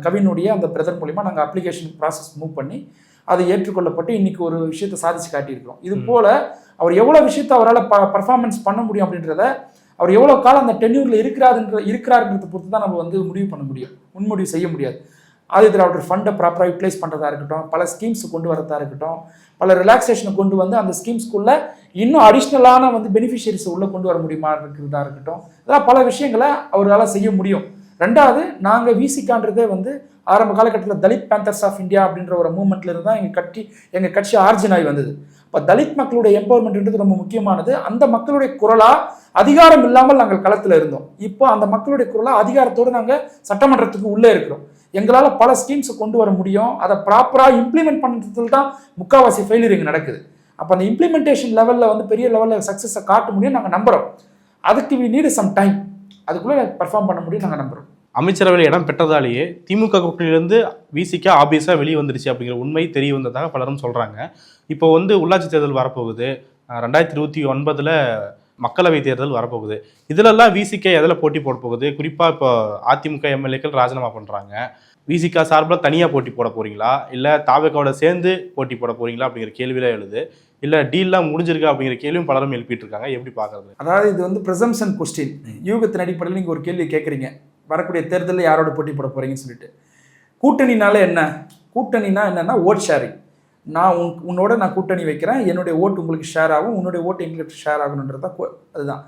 கவினுடைய அந்த பிரதர் மூலிமா நாங்கள் அப்ளிகேஷன் ப்ராசஸ் மூவ் பண்ணி அது ஏற்றுக்கொள்ளப்பட்டு இன்னைக்கு ஒரு விஷயத்தை சாதிச்சு காட்டியிருக்கிறோம். இது போல அவர் எவ்வளோ விஷயத்தை அவரால் பர்ஃபார்மன்ஸ் பண்ண முடியும் அப்படின்றத, அவர் எவ்வளோ காலம் அந்த டென்யூரில் இருக்கிறாருன்றதை பொறுத்து தான் நம்ம வந்து முடிவு பண்ண முடியும், முன்முடிவு செய்ய முடியாது. ஆதி திராவிடர் ஃபண்டை ப்ராப்பராக யூட்டிலைஸ் பண்ணுறதா இருக்கட்டும், பல ஸ்கீம்ஸ் கொண்டு வரதா இருக்கட்டும், பல ரிலாக்ஸேஷனை கொண்டு வந்து அந்த ஸ்கீம்ஸ்குள்ளே இன்னும் அடிஷ்னலான வந்து பெனிஃபிஷியரிஸை உள்ளே கொண்டு வர முடியுமா இருக்கிறதா இருக்கட்டும், இதெல்லாம் பல விஷயங்களை அவரால் செய்ய முடியும். ரெண்டாவது, நாங்கள் விசிகான்றதே வந்து ஆரம்ப காலகட்டத்தில் தலித் பேந்தர்ஸ் ஆஃப் இந்தியா அப்படின்ற ஒரு மூவ்மெண்ட்ல இருந்து தான் எங்கள் கட்சி ஆர்ஜின் ஆகி வந்தது. இப்போ தலித் மக்களுடைய எம்பவர்மெண்ட்ன்றது ரொம்ப முக்கியமானது. அந்த மக்களுடைய குரலாக அதிகாரம் இல்லாமல் நாங்கள் களத்தில் இருந்தோம். இப்போ அந்த மக்களுடைய குரலாக அதிகாரத்தோடு நாங்கள் சட்டமன்றத்துக்கு உள்ளே இருக்கிறோம். எங்களால் பல ஸ்கீம்ஸை கொண்டு வர முடியும். அதை ப்ராப்பராக இம்ப்ளிமெண்ட் பண்ணுறதுல தான் முக்கால்வாசி ஃபெயிலியர் இங்கே நடக்குது. அப்போ அந்த இம்ப்ளிமெண்டேஷன் லெவலில் வந்து பெரிய லெவலில் சக்ஸஸை காட்ட முடியும் நாங்கள் நம்புகிறோம். அதுக்கு வி நீடு சம் டைம், அதுக்குள்ளே பெர்ஃபார்ம் பண்ண முடியும் நாங்கள் நம்புகிறோம். அமைச்சரவையில் இடம் பெற்றதாலேயே திமுக கூட்டணியிலிருந்து விசிக ஆபியஸாக வெளியே வந்துருச்சு அப்படிங்கிற உண்மை தெரிய வந்ததாக பலரும் சொல்கிறாங்க. இப்போ வந்து உள்ளாட்சி தேர்தல் வரப்போகுது. 2029 மக்களவை தேர்தல் வரப்போகுது. இதிலெல்லாம் விசிக எதில் போட்டி போட போகுது? குறிப்பாக இப்போ அதிமுக எம்எல்ஏக்கள் ராஜினாமா பண்ணுறாங்க. விசிக சார்பில் தனியாக போட்டி போட போறீங்களா, இல்லை தாவேகாவோட சேர்ந்து போட்டி போட போறீங்களா அப்படிங்கிற கேள்வியில எழுது. இல்லை டீல்லாம் முடிஞ்சிருக்கா அப்படிங்கிற கேள்வியும் பலரும் எழுப்பிட்டு இருக்காங்க. எப்படி பார்க்கறது? அதாவது இது வந்து ப்ரிசம்ஷன் கொஸ்டின். யூகத்தின் அடிப்படையில் நீங்கள் ஒரு கேள்வி கேட்குறீங்க, வரக்கூடிய தேர்தலில் யாரோட போட்டி போட போறீங்கன்னு சொல்லிட்டு. கூட்டணினால என்ன? கூட்டணினா என்னன்னா ஓட் ஷேரிங். நான் உன்னோட நான் கூட்டணி வைக்கிறேன், என்னுடைய ஓட்டு உங்களுக்கு ஷேர் ஆகும், உன்னுடைய ஓட்டு எங்களுக்கு ஷேர் ஆகணுன்றது தான். அதுதான்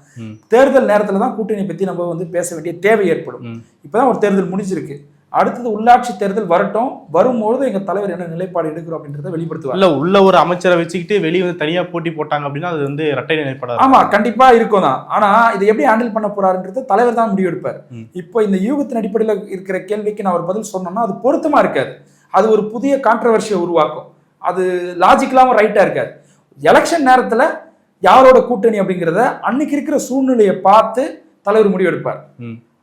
தேர்தல் நேரத்தில் தான் கூட்டணி பற்றி நம்ம வந்து பேச வேண்டிய தேவை ஏற்படும். இப்போதான் ஒரு தேர்தல் முடிஞ்சிருக்கு, அடுத்தது உள்ளாட்சி தேர்தல் வரட்டும். வரும்போது எங்க தலைவர் என்ன நிலைப்பாடு எடுக்கிறோம் அப்படின்றத வெளிப்படுத்துவார். இல்ல உள்ள ஒரு அமைச்சரை வச்சுக்கிட்டு வெளியே வந்து தனியா போட்டி போட்டாங்க அப்படின்னா அது வந்து இரட்டை நிலைப்பாடு. ஆமா, கண்டிப்பா இருக்கும் தான். ஆனா இதை எப்படி ஹேண்டில் பண்ண போறாருன்றது தலைவர் தான் முடிவு எடுப்பார். இப்போ இந்த யூகத்தின் அடிப்படையில் இருக்கிற கேள்விக்கு நான் ஒரு பதில் சொன்னோம்னா அது பொருத்தமா இருக்காது. அது ஒரு புதிய கான்ட்ரவர்சியை உருவாக்கும். அது லாஜிக்கலாவும் ரைட்டா இருக்காது. எலெக்ஷன் நேரத்துல யாரோட கூட்டணி அப்படிங்கிறத அன்னைக்கு இருக்கிற சூழ்நிலையை பார்த்து தலைவர் முடிவெடுப்பார்.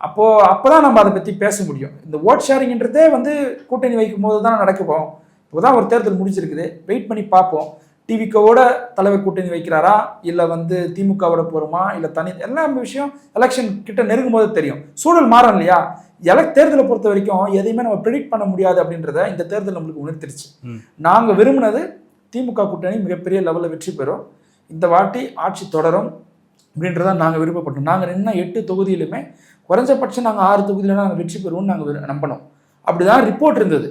அப்போதான் நம்ம அதை பற்றி பேச முடியும். இந்த ஓட் ஷேரிங்ன்றதே வந்து கூட்டணி வைக்கும் போது தான் நடக்கும். இப்போதான் ஒரு தேர்தல் முடிஞ்சிருக்குது, வெயிட் பண்ணி பார்ப்போம். டிவிக்கோட தலைவர் கூட்டணி வைக்கிறாரா, இல்லை வந்து திமுகவோட போகிறோமா, இல்லை தனி, எல்லா விஷயம் எலெக்ஷன் கிட்ட நெருங்கும் போது தெரியும். சூழல் மாறும் இல்லையா? தேர்தலை பொறுத்த வரைக்கும் எதையுமே நம்ம ப்ரெடிக்ட் பண்ண முடியாது அப்படின்றத இந்த தேர்தல் நம்மளுக்கு உணர்த்திருச்சு. நாங்கள் விரும்பினது திமுக கூட்டணி மிகப்பெரிய லெவலில் வெற்றி பெறும், இந்த வாட்டி ஆட்சி தொடரும் அப்படின்றத நாங்கள் விருப்பப்பட்டோம். நாங்கள் நின்ன 8 தொகுதியிலுமே குறைஞ்சபட்சம் நாங்கள் 6 தொகுதியில நாங்கள் வெற்றி பெறுவோம்னு நாங்கள் நம்பணும். அப்படிதான் ரிப்போர்ட் இருந்தது,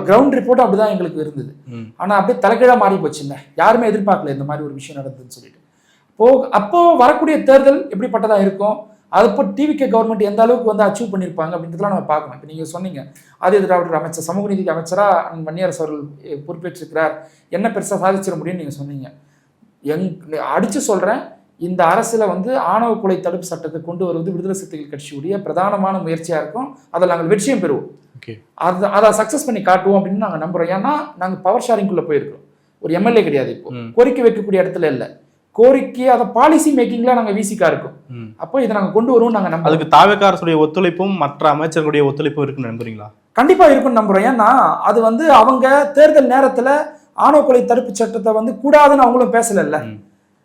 கிரவுண்ட் ரிப்போர்ட் அப்படிதான் எங்களுக்கு இருந்தது. ஆனால் அப்படியே தலைகீழாக மாறி போச்சுங்க. யாருமே எதிர்பார்க்கல இந்த மாதிரி ஒரு விஷயம் நடந்ததுன்னு சொல்லிட்டு. அப்போ வரக்கூடிய தேர்தல் எப்படிப்பட்டதா இருக்கும், அது இப்போ டிவிகே கவர்மெண்ட் எந்த அளவுக்கு வந்து அச்சீவ் பண்ணியிருப்பாங்க அப்படின்றதுலாம் நம்ம பார்க்கணும். இப்போ நீங்கள் சொன்னீங்க ஆதி திராவிடர் அமைச்சர், சமூக நீதிக்கு அமைச்சராக வன்னியரசு அவர்கள் பொறுப்பேற்றிருக்கிறார், என்ன பெருசாக சாதிச்சிட முடியும்னு நீங்கள் சொன்னீங்க. அடித்து சொல்கிறேன், இந்த அரசில் வந்து ஆணவ கொலை தடுப்பு சட்டத்தை கொண்டு வருவது விடுதலை சிறுத்தைகள் கட்சியுடைய பிரதானமான முயற்சியாக இருக்கும். அதில் நாங்கள் வெற்றியும் பெறுவோம். அதை சக்ஸஸ் பண்ணி காட்டுவோம் அப்படின்னு நாங்கள் நம்புகிறோம். ஏன்னா நாங்கள் பவர் ஷேரிங்குள்ளே போயிருக்கோம். ஒரு எம்எல்ஏ கிடையாது, இப்போ கோரிக்கை வைக்கக்கூடிய இடத்துல இல்லை. கோரிக்கை அதை பாலிசி மேக்கிங்ல நாங்கள் விசிகா இருக்கும். அப்போ இதை நாங்கள் கொண்டு வருவோம். நாங்கள் நம்ப அதுக்கு தாவேகா அரசுடைய ஒத்துழைப்பும் மற்ற அமைச்சர்களுடைய ஒத்துழைப்பும் இருக்குன்னு நம்புறீங்களா? கண்டிப்பாக இருக்குன்னு நம்புகிறோம். ஏன்னா அது வந்து அவங்க தேர்தல் நேரத்தில் ஆணவ கொலை தடுப்பு சட்டத்தை வந்து கூடாதுன்னு அவங்களும் பேசலைல்ல.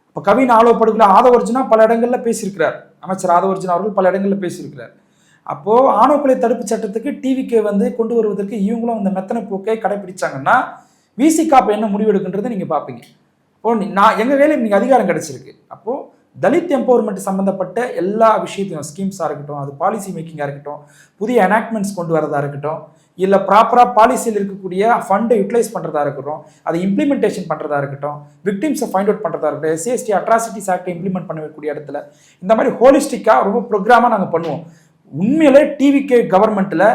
இப்போ கவின் ஆலோப்படுகளை ஆதவர்ஜுனா பல இடங்கள்ல பேசியிருக்கிறார், அமைச்சர் ஆதவர்ஜுனா அவர்கள் பல இடங்கள்ல பேசியிருக்கிறார். அப்போ ஆணவ கொலை தடுப்பு சட்டத்துக்கு டிவிகே வந்து கொண்டு வருவதற்கு இவங்களும் அந்த மெத்தனை போக்கை கடைபிடிச்சாங்கன்னா விசிகா இப்போ என்ன முடிவெடுக்குன்றதை நீங்க பார்ப்பீங்க. இப்போ நான் எங்க வேலையை நீங்க அதிகாரம் கிடைச்சிருக்கு. அப்போ தலித் எம்பவர்மெண்ட் சம்பந்தப்பட்ட எல்லா விஷயத்தையும், ஸ்கீம்ஸாக இருக்கட்டும், அது பாலிசி மேக்கிங்காக இருக்கட்டும், புதிய எனாக்ட்மெண்ட்ஸ் கொண்டு வரதா இருக்கட்டும், இல்லை ப்ராப்பராக பாலிசியில் இருக்கக்கூடிய ஃபண்டை யூட்டிலைஸ் பண்ணுறதா இருக்கட்டும், அதை இம்ப்ளிமெண்டேஷன் பண்ணுறதா இருக்கட்டும், விக்டிம்ஸை ஃபைண்ட் அவுட் பண்ணுறதா இருக்கட்டும், எஸ்சிஎஸ்டி அட்ராசிட்டிஸ் ஆக்டை இம்ப்ளிமெண்ட் பண்ணக்கூடிய இடத்துல இந்த மாதிரி ஹோலிஸ்டிக்காக ரொம்ப ப்ரோக்ராமாக நாங்கள் பண்ணுவோம். உண்மையிலே டிவிகே கவர்மெண்ட்டில்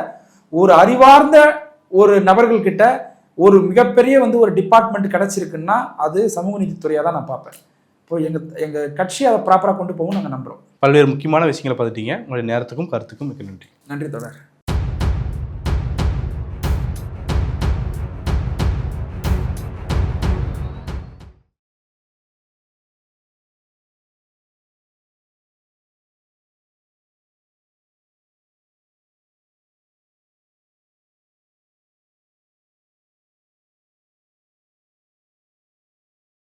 ஒரு அறிவார்ந்த ஒரு நபர்கள்கிட்ட ஒரு மிகப்பெரிய வந்து ஒரு டிபார்ட்மெண்ட் கிடைச்சிருக்குன்னா அது சமூக நீதித்துறையாக தான் நான் பார்ப்பேன். இப்போ எங்கள் கட்சி அதை ப்ராப்பராக கொண்டு போகும் நாங்கள் நம்புகிறோம். பல்வேறு முக்கியமான விஷயங்களை பார்த்துட்டீங்க. உங்களுடைய நேரத்துக்கும் கருத்துக்கும் மிக்க நன்றி. நன்றி தொடர்.